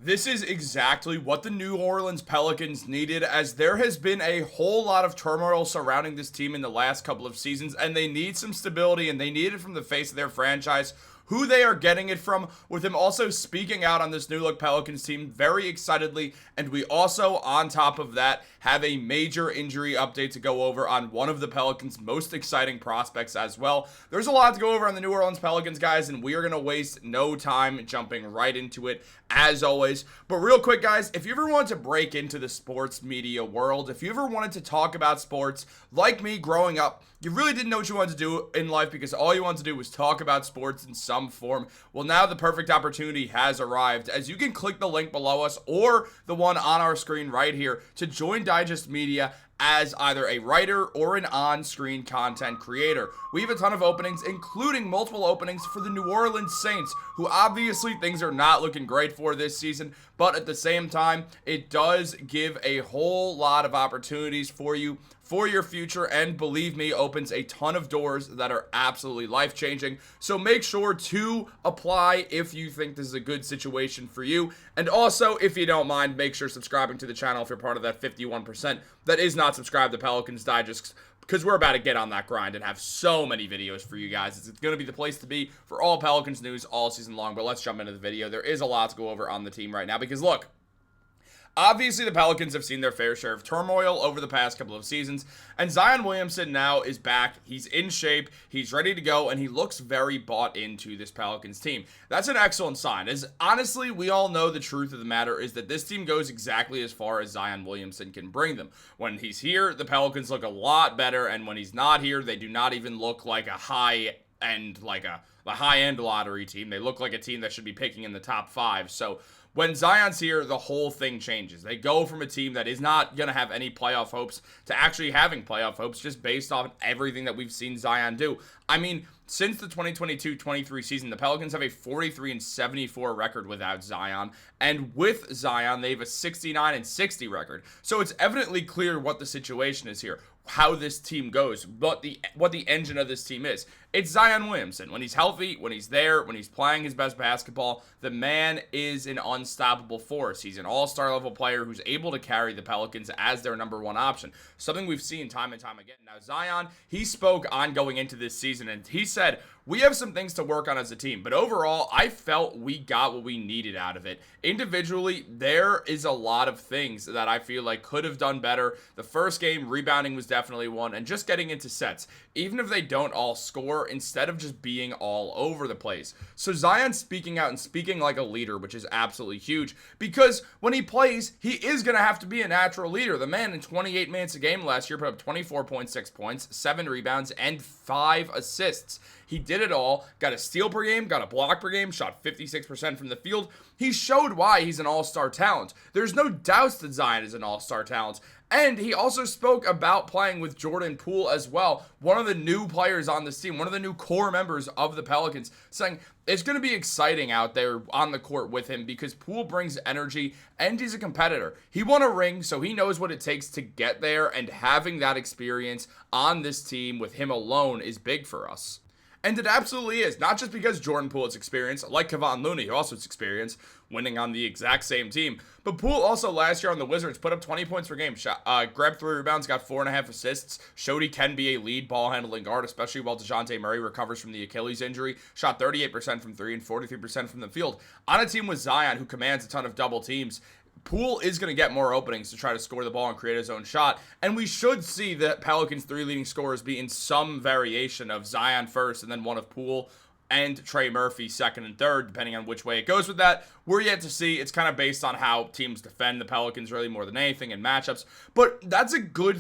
This is exactly what the New Orleans Pelicans needed, as there has been a whole lot of turmoil surrounding this team in the last couple of seasons, and they need some stability, and they need it from the face of their franchise, who they are getting it from, with him also speaking out on this new look Pelicans team very excitedly. And we also, on top of that, have a major injury update to go over on one of the Pelicans' most exciting prospects as well. There's a lot to go over on the New Orleans Pelicans, guys, and we are going to waste no time jumping right into it, as always. But real quick, guys, if you ever want to break into the sports media world, if you ever wanted to talk about sports, like me growing up, you really didn't know what you wanted to do in life because all you wanted to do was talk about sports in some form. Well, now the perfect opportunity has arrived, as you can click the link below us or the one on our screen right here to join Digest Media as either a writer or an on-screen content creator. We have a ton of openings, including multiple openings for the New Orleans Saints, who obviously things are not looking great for this season, but at the same time, it does give a whole lot of opportunities for you for your future, and believe me, opens a ton of doors that are absolutely life-changing. So make sure to apply if you think this is a good situation for you. And also, if you don't mind, make sure subscribing to the channel if you're part of that 51% that is not subscribed to Pelicans Digest, because we're about to get on that grind and have so many videos for you guys. It's going to be the place to be for all Pelicans news all season long. But let's jump into the video. There is a lot to go over on the team right now because, look, obviously, the Pelicans have seen their fair share of turmoil over the past couple of seasons, and Zion Williamson now is back. He's in shape, he's ready to go, and he looks very bought into this Pelicans team. That's an excellent sign, as honestly, we all know the truth of the matter is that this team goes exactly as far as Zion Williamson can bring them. When he's here, the Pelicans look a lot better, and when he's not here, they do not even look like a high-end lottery team. They look like a team that should be picking in the top 5, so when Zion's here, the whole thing changes. They go from a team that is not going to have any playoff hopes to actually having playoff hopes just based off everything that we've seen Zion do. I mean, since the 2022-23 season, the Pelicans have a 43-74 record without Zion, and with Zion, they have a 69-60 record. So it's evidently clear what the situation is here, how this team goes, what the engine of this team is. It's Zion Williamson. When he's healthy, when he's there, when he's playing his best basketball, the man is an unstoppable force. He's an all-star level player who's able to carry the Pelicans as their number one option. Something we've seen time and time again. Now, Zion, he spoke on going into this season, and he said, we have some things to work on as a team, but overall, I felt we got what we needed out of it. Individually, there is a lot of things that I feel like could have done better. The first game, rebounding was definitely one, and just getting into sets. Even if they don't all score, instead of just being all over the place. So Zion speaking out and speaking like a leader, which is absolutely huge, because when he plays, he is going to have to be a natural leader. The man in 28 minutes a game last year put up 24.6 points, 7 rebounds, and 5 assists. He did it all, got a steal per game, got a block per game, shot 56% from the field. He showed why he's an all-star talent. There's no doubts that Zion is an all-star talent. And he also spoke about playing with Jordan Poole as well, one of the new players on this team, one of the new core members of the Pelicans, saying it's going to be exciting out there on the court with him because Poole brings energy and he's a competitor. He won a ring, so he knows what it takes to get there, and having that experience on this team with him alone is big for us. And it absolutely is, not just because Jordan Poole has experience, like Kevon Looney, who also has experience, winning on the exact same team. But Poole also last year on the Wizards put up 20 points per game, grabbed 3 rebounds, got 4.5 assists, showed he can be a lead ball handling guard, especially while Dejounte Murray recovers from the Achilles injury, shot 38% from 3 and 43% from the field. On a team with Zion, who commands a ton of double teams, Poole is going to get more openings to try to score the ball and create his own shot, and we should see the Pelicans' 3 leading scorers be in some variation of Zion first and then one of Poole and Trey Murphy second and third, depending on which way it goes with that. We're yet to see. It's kind of based on how teams defend the Pelicans really more than anything in matchups, but that's a good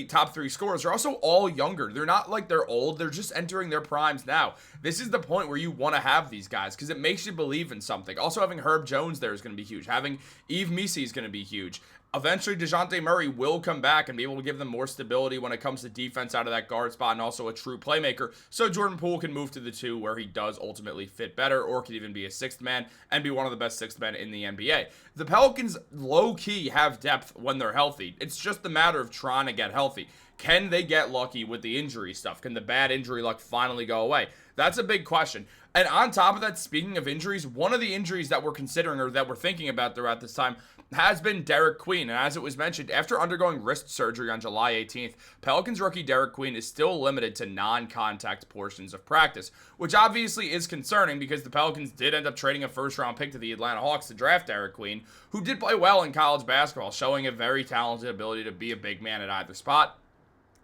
top 3 scorers. They're also all younger. They're not like they're old. They're just entering their primes now. This is the point where you want to have these guys because it makes you believe in something. Also, having Herb Jones there is going to be huge. Having Yves Missi is going to be huge. Eventually, Dejounte Murray will come back and be able to give them more stability when it comes to defense out of that guard spot, and also a true playmaker. So Jordan Poole can move to the 2 where he does ultimately fit better, or could even be a 6th man and be one of the best 6th men in the NBA. The Pelicans low-key have depth when they're healthy. It's just a matter of trying to get healthy. Can they get lucky with the injury stuff? Can the bad injury luck finally go away? That's a big question. And on top of that, speaking of injuries, one of the injuries that we're considering or that we're thinking about throughout this time has been Derek Queen. And as it was mentioned, after undergoing wrist surgery on July 18th, Pelicans rookie Derek Queen is still limited to non-contact portions of practice, which obviously is concerning because the Pelicans did end up trading a first-round pick to the Atlanta Hawks to draft Derek Queen, who did play well in college basketball, showing a very talented ability to be a big man at either spot.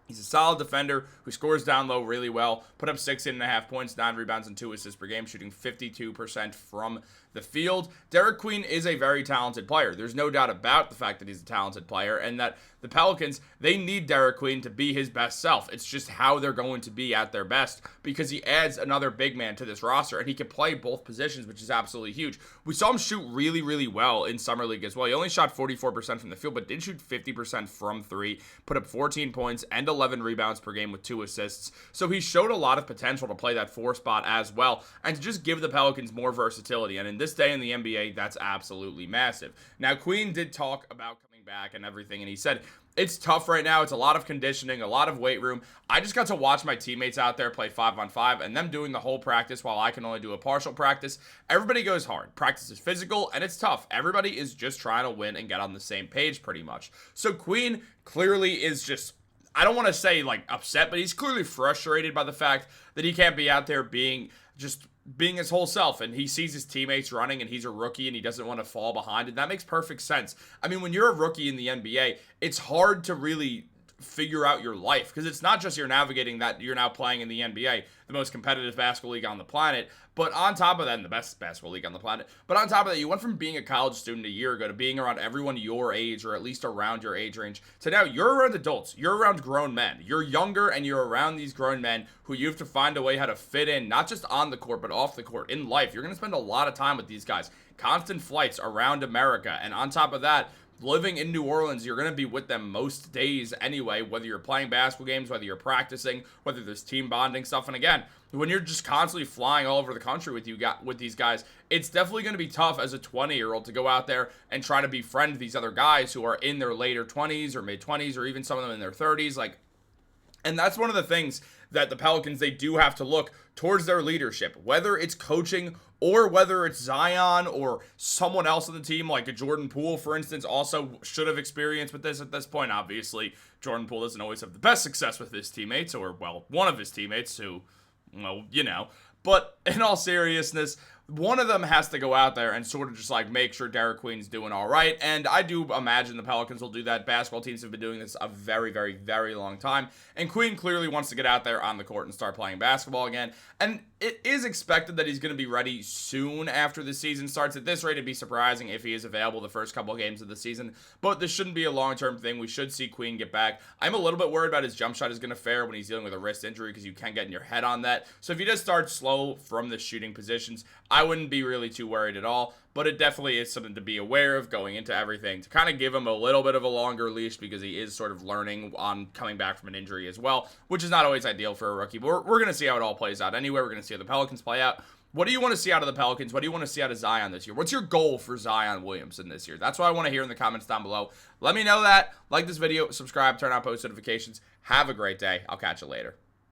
He's a solid defender who scores down low really well, put up 16.5 points, 9 rebounds, and 2 assists per game, shooting 52% from the field. Derek Queen is a very talented player. There's no doubt about the fact that he's a talented player and that the Pelicans, they need Derek Queen to be his best self. It's just how they're going to be at their best because he adds another big man to this roster and he can play both positions, which is absolutely huge. We saw him shoot really, really well in Summer League as well. He only shot 44% from the field, but did shoot 50% from three, put up 14 points and 11 rebounds per game with 2 assists. So he showed a lot of potential to play that 4 spot as well and to just give the Pelicans more versatility. And in this day in the NBA, that's absolutely massive. Now, Queen did talk about coming back and everything, and he said, it's tough right now. It's a lot of conditioning, a lot of weight room. I just got to watch my teammates out there play 5-on-5 and them doing the whole practice while I can only do a partial practice. Everybody goes hard. Practice is physical and it's tough. Everybody is just trying to win and get on the same page pretty much. So Queen clearly is just, I don't want to say like upset, but he's clearly frustrated by the fact that he can't be out there being his whole self, and he sees his teammates running and he's a rookie and he doesn't want to fall behind, and that makes perfect sense. I mean, when you're a rookie in the NBA, it's hard to really figure out your life because it's not just you're navigating that you're now playing in the NBA, the most competitive basketball league on the planet, but on top of that, and the best basketball league on the planet, but on top of that, you went from being a college student a year ago to being around everyone your age or at least around your age range to now you're around adults, you're around grown men, you're younger and you're around these grown men who you have to find a way how to fit in, not just on the court, but off the court in life. You're going to spend a lot of time with these guys, constant flights around America, and on top of that, living in New Orleans, you're going to be with them most days anyway, whether you're playing basketball games, whether you're practicing, whether there's team bonding stuff. And again, when you're just constantly flying all over the country with these guys, it's definitely going to be tough as a 20-year-old to go out there and try to befriend these other guys who are in their later 20s or mid-20s or even some of them in their 30s. And that's one of the things that the Pelicans, they do have to look towards their leadership, whether it's coaching or whether it's Zion or someone else on the team, like a Jordan Poole, for instance, also should have experience with this at this point. Obviously, Jordan Poole doesn't always have the best success with his teammates, or, well, one of his teammates who, well, you know. But in all seriousness, one of them has to go out there and sort of just like make sure Derek Queen's doing all right. And I do imagine the Pelicans will do that. Basketball teams have been doing this a very, very, very long time. And Queen clearly wants to get out there on the court and start playing basketball again. And it is expected that he's going to be ready soon after the season starts. At this rate, it'd be surprising if he is available the first couple of games of the season. But this shouldn't be a long-term thing. We should see Queen get back. I'm a little bit worried about his jump shot is going to fare when he's dealing with a wrist injury because you can get in your head on that. So if he does start slow from the shooting positions, I wouldn't be really too worried at all. But it definitely is something to be aware of going into everything, to kind of give him a little bit of a longer leash because he is sort of learning on coming back from an injury as well, which is not always ideal for a rookie. But we're going to see how it all plays out anyway. We're going to see how the Pelicans play out. What do you want to see out of the Pelicans? What do you want to see out of Zion this year? What's your goal for Zion Williamson this year? That's what I want to hear in the comments down below. Let me know that. Like this video, subscribe, turn on post notifications. Have a great day. I'll catch you later.